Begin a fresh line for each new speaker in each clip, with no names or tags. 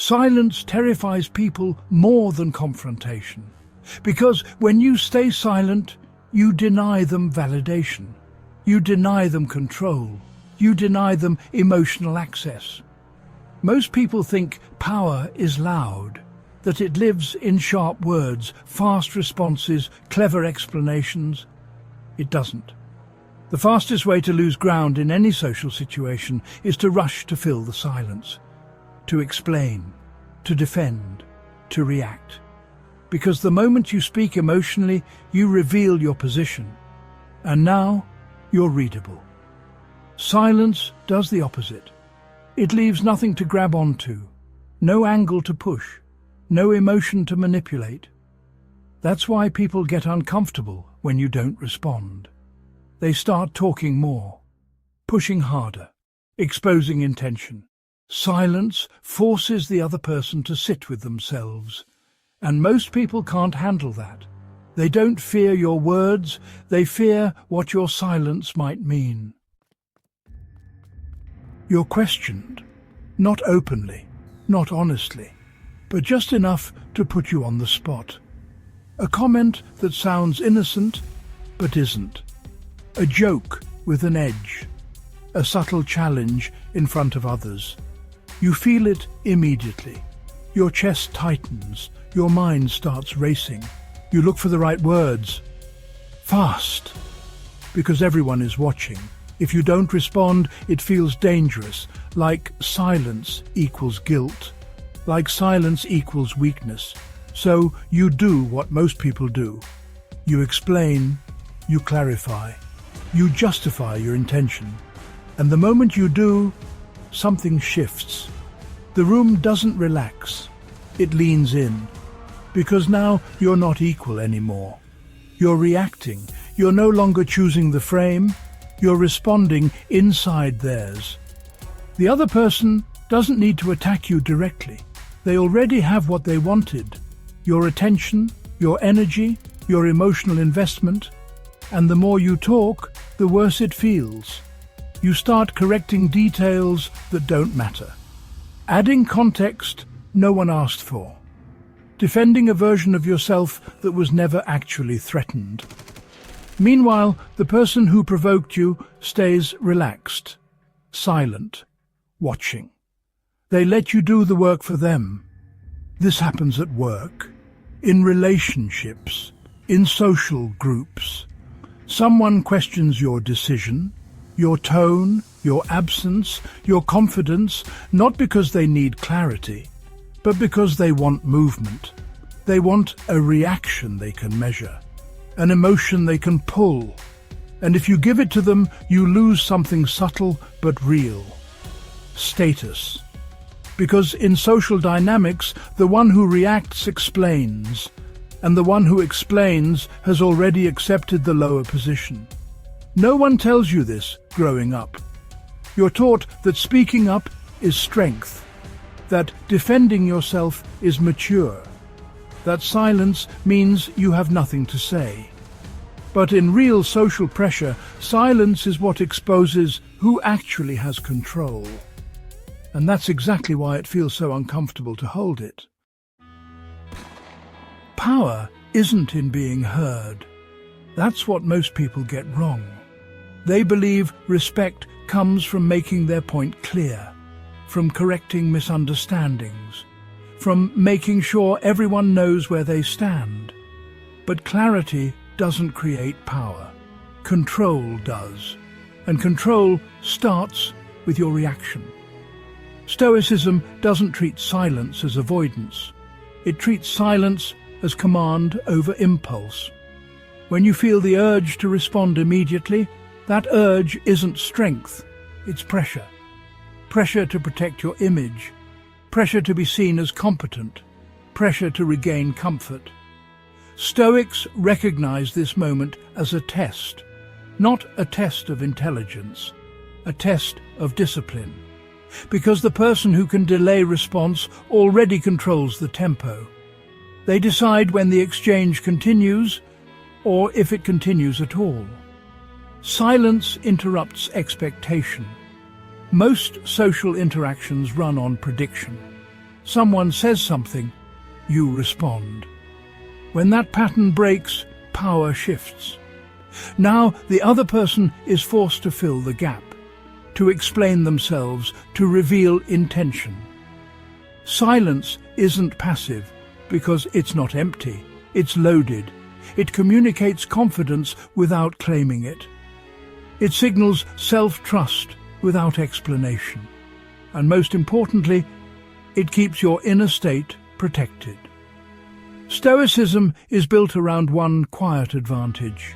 Silence terrifies people more than confrontation, because when you stay silent, you deny them validation, you deny them control, you deny them emotional access. Most people think power is loud, that it lives in sharp words, fast responses, clever explanations. It doesn't. The fastest way to lose ground in any social situation is to rush to fill the silence, to explain, to defend, to react. Because the moment you speak emotionally, you reveal your position. And now, you're readable. Silence does the opposite. It leaves nothing to grab onto, no angle to push, no emotion to manipulate. That's why people get uncomfortable when you don't respond. They start talking more, pushing harder, exposing intention. Silence forces the other person to sit with themselves, and most people can't handle that. They don't fear your words, they fear what your silence might mean. You're questioned, not openly, not honestly, but just enough to put you on the spot. A comment that sounds innocent, but isn't. A joke with an edge. A subtle challenge in front of others. You feel it immediately. Your chest tightens, your mind starts racing. You look for the right words. Fast. Because everyone is watching. If you don't respond, it feels dangerous, like silence equals guilt, like silence equals weakness. So you do what most people do. You explain, you clarify, you justify your intention. And the moment you do, something shifts. The room doesn't relax, it leans in. Because now you're not equal anymore. You're reacting, you're no longer choosing the frame, you're responding inside theirs. The other person doesn't need to attack you directly. They already have what they wanted. Your attention, your energy, your emotional investment. And the more you talk, the worse it feels. You start correcting details that don't matter. Adding context no one asked for. Defending a version of yourself that was never actually threatened. Meanwhile, the person who provoked you stays relaxed, silent, watching. They let you do the work for them. This happens at work, in relationships, in social groups. Someone questions your decision, your tone, your absence, your confidence, not because they need clarity, but because they want movement. They want a reaction they can measure. An emotion they can pull, and if you give it to them, you lose something subtle but real. Status. Because in social dynamics, the one who reacts explains, and the one who explains has already accepted the lower position. No one tells you this growing up. You're taught that speaking up is strength, that defending yourself is mature, that silence means you have nothing to say. But in real social pressure, silence is what exposes who actually has control. And that's exactly why it feels so uncomfortable to hold it. Power isn't in being heard. That's what most people get wrong. They believe respect comes from making their point clear, from correcting misunderstandings, from making sure everyone knows where they stand. But clarity doesn't create power. Control does. And control starts with your reaction. Stoicism doesn't treat silence as avoidance. It treats silence as command over impulse. When you feel the urge to respond immediately, that urge isn't strength, it's pressure. Pressure to protect your image, pressure to be seen as competent, pressure to regain comfort. Stoics recognize this moment as a test, not a test of intelligence, a test of discipline. Because the person who can delay response already controls the tempo. They decide when the exchange continues, or if it continues at all. Silence interrupts expectation. Most social interactions run on prediction. Someone says something, you respond. When that pattern breaks, power shifts. Now the other person is forced to fill the gap, to explain themselves, to reveal intention. Silence isn't passive because it's not empty, it's loaded. It communicates confidence without claiming it. It signals self-trust without explanation. And most importantly, it keeps your inner state protected. Stoicism is built around one quiet advantage.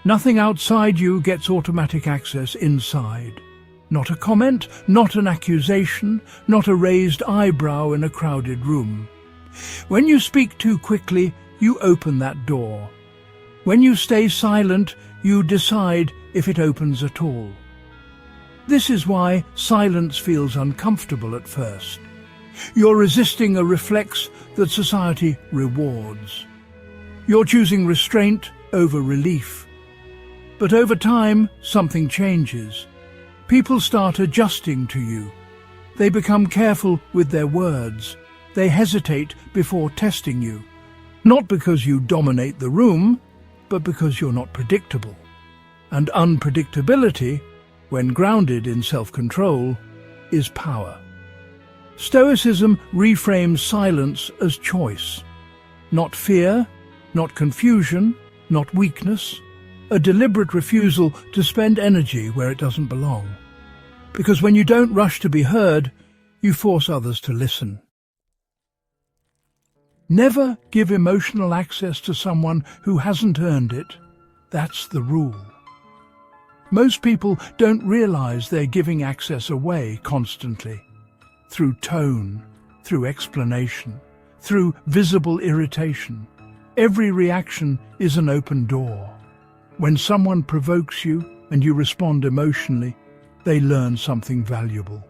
Nothing outside you gets automatic access inside. Not a comment, not an accusation, not a raised eyebrow in a crowded room. When you speak too quickly, you open that door. When you stay silent, you decide if it opens at all. This is why silence feels uncomfortable at first. You're resisting a reflex that society rewards. You're choosing restraint over relief. But over time, something changes. People start adjusting to you. They become careful with their words. They hesitate before testing you. Not because you dominate the room, but because you're not predictable. And unpredictability, when grounded in self-control, is power. Stoicism reframes silence as choice. Not fear, not confusion, not weakness. A deliberate refusal to spend energy where it doesn't belong. Because when you don't rush to be heard, you force others to listen. Never give emotional access to someone who hasn't earned it. That's the rule. Most people don't realize they're giving access away constantly. Through tone, through explanation, through visible irritation. Every reaction is an open door. When someone provokes you and you respond emotionally, they learn something valuable.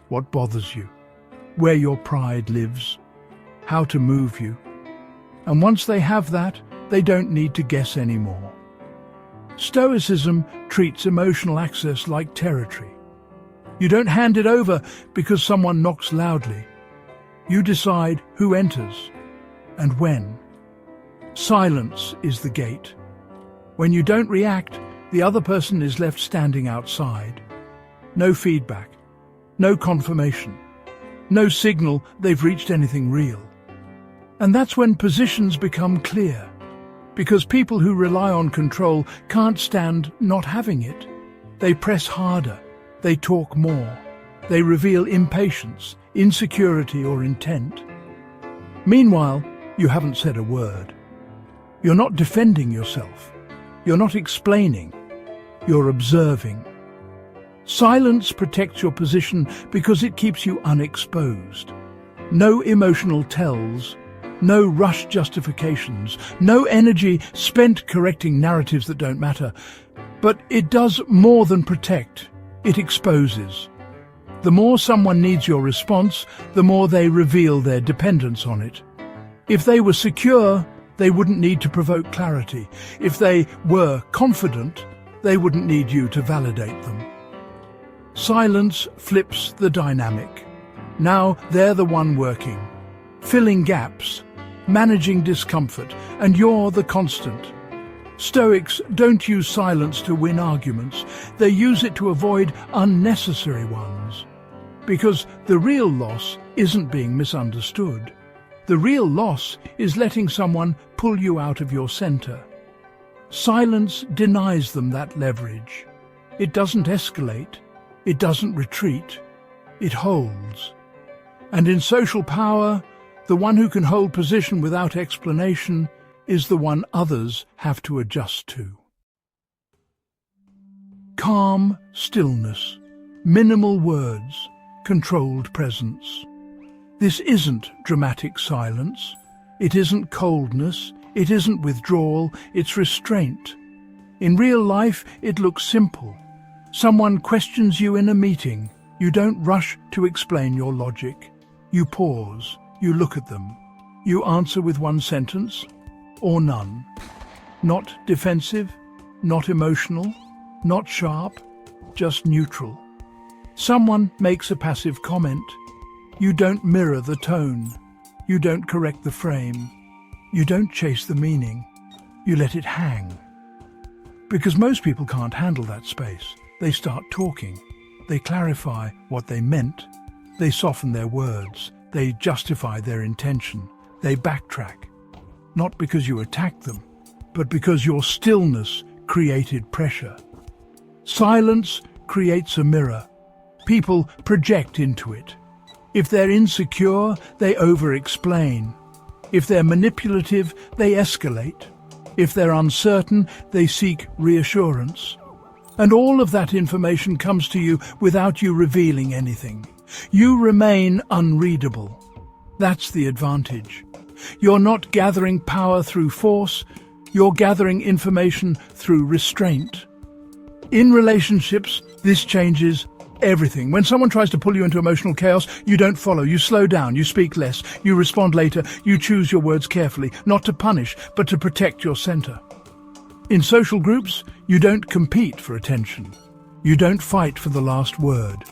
What bothers you, where your pride lives, how to move you. And once they have that, they don't need to guess anymore. Stoicism treats emotional access like territory. You don't hand it over because someone knocks loudly. You decide who enters and when. Silence is the gate. When you don't react, the other person is left standing outside. No feedback, no confirmation, no signal they've reached anything real. And that's when positions become clear, because people who rely on control can't stand not having it. They press harder, they talk more, they reveal impatience, insecurity or intent. Meanwhile, you haven't said a word. You're not defending yourself. You're not explaining. You're observing. Silence protects your position because it keeps you unexposed. No emotional tells, no rushed justifications, no energy spent correcting narratives that don't matter. But it does more than protect, it exposes. The more someone needs your response, the more they reveal their dependence on it. If they were secure, they wouldn't need to provoke clarity. If they were confident, they wouldn't need you to validate them. Silence flips the dynamic. Now they're the one working, filling gaps, managing discomfort, and you're the constant. Stoics don't use silence to win arguments. They use it to avoid unnecessary ones. Because the real loss isn't being misunderstood. The real loss is letting someone pull you out of your center. Silence denies them that leverage. It doesn't escalate. It doesn't retreat. It holds. And in social power, the one who can hold position without explanation is the one others have to adjust to. Calm stillness, minimal words, controlled presence. This isn't dramatic silence. It isn't coldness. It isn't withdrawal. It's restraint. In real life, it looks simple. Someone questions you in a meeting. You don't rush to explain your logic. You pause. You look at them. You answer with one sentence or none. Not defensive, not emotional, not sharp, just neutral. Someone makes a passive comment. You don't mirror the tone. You don't correct the frame. You don't chase the meaning. You let it hang. Because most people can't handle that space. They start talking. They clarify what they meant. They soften their words. They justify their intention. They backtrack. Not because you attacked them, but because your stillness created pressure. Silence creates a mirror. People project into it. If they're insecure, they over-explain. If they're manipulative, they escalate. If they're uncertain, they seek reassurance. And all of that information comes to you without you revealing anything. You remain unreadable. That's the advantage. You're not gathering power through force, you're gathering information through restraint. In relationships, this changes everything. When someone tries to pull you into emotional chaos, you don't follow, you slow down, you speak less, you respond later, you choose your words carefully, not to punish, but to protect your center. In social groups, you don't compete for attention. You don't fight for the last word.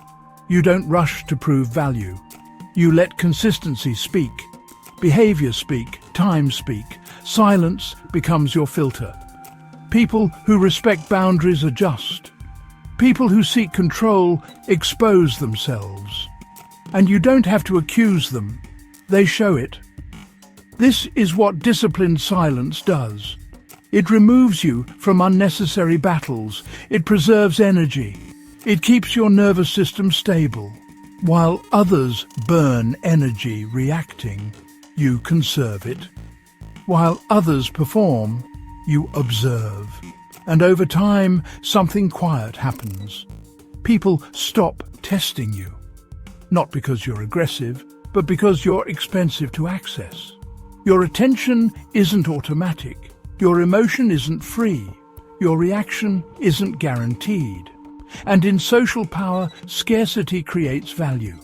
You don't rush to prove value. You let consistency speak. Behavior speak, time speak. Silence becomes your filter. People who respect boundaries adjust. People who seek control expose themselves. And you don't have to accuse them. They show it. This is what disciplined silence does. It removes you from unnecessary battles. It preserves energy. It keeps your nervous system stable. While others burn energy reacting, you conserve it. While others perform, you observe. And over time, something quiet happens. People stop testing you. Not because you're aggressive, but because you're expensive to access. Your attention isn't automatic. Your emotion isn't free. Your reaction isn't guaranteed. And in social power, scarcity creates value.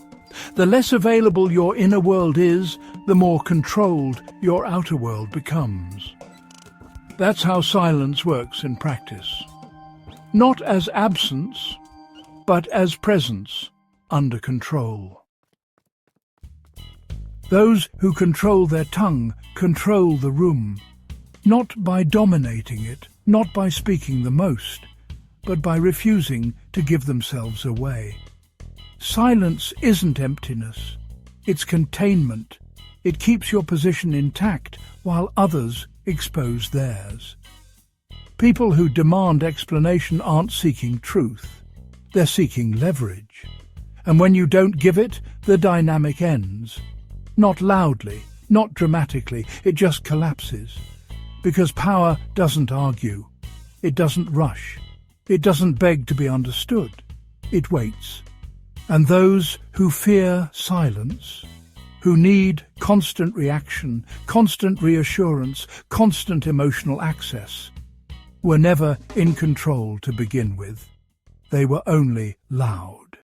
The less available your inner world is, the more controlled your outer world becomes. That's how silence works in practice. Not as absence, but as presence under control. Those who control their tongue control the room, not by dominating it, not by speaking the most, but by refusing to give themselves away. Silence isn't emptiness, it's containment. It keeps your position intact while others expose theirs. People who demand explanation aren't seeking truth, they're seeking leverage. And when you don't give it, the dynamic ends. Not loudly, not dramatically, it just collapses. Because power doesn't argue, it doesn't rush, it doesn't beg to be understood, it waits. And those who fear silence, who need constant reaction, constant reassurance, constant emotional access, were never in control to begin with. They were only loud.